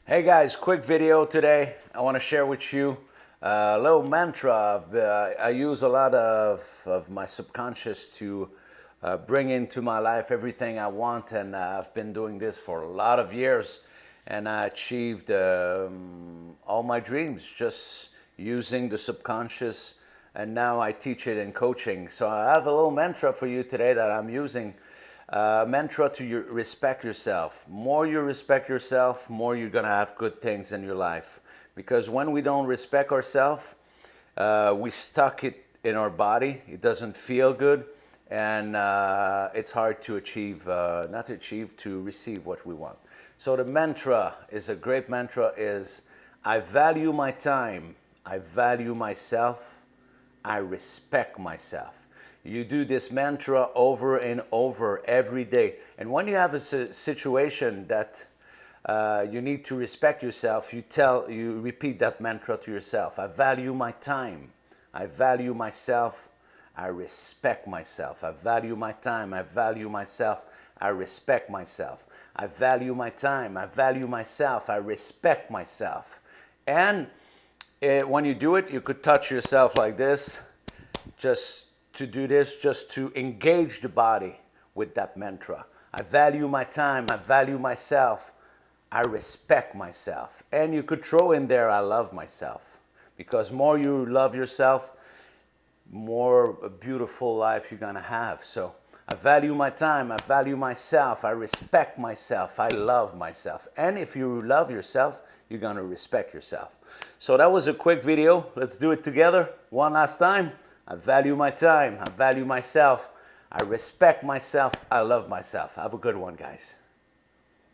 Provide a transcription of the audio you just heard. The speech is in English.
Hey guys, quick video today. I want to share with you a little mantra. I use a lot of my subconscious to bring into my life everything I want, and I've been doing this for a lot of years, and I achieved all my dreams just using the subconscious, and now I teach it in coaching. So I have a little mantra for you today that I'm using. Mantra to respect yourself. More you respect yourself, more you're gonna have good things in your life. Because when we don't respect ourselves, we stuck it in our body. It doesn't feel good, and it's hard to achieve, not to achieve, to receive what we want. So the mantra is a great mantra. Is I value my time. I value myself. I respect myself. You do this mantra over and over every day. And when you have a situation that you need to respect yourself, you repeat that mantra to yourself. I value my time. I value myself. I respect myself. I value my time. I value myself. I respect myself. I value my time. I value myself. I respect myself. And when you do it, you could touch yourself like this. Just to engage the body with that mantra. I value my time, I value myself, I respect myself. And you could throw in there, I love myself. Because more you love yourself, more a beautiful life you're gonna have. So I value my time, I value myself, I respect myself, I love myself. And if you love yourself, you're gonna respect yourself. So that was a quick video. Let's do it together one last time. I value my time. I value myself. I respect myself. I love myself. Have a good one, guys.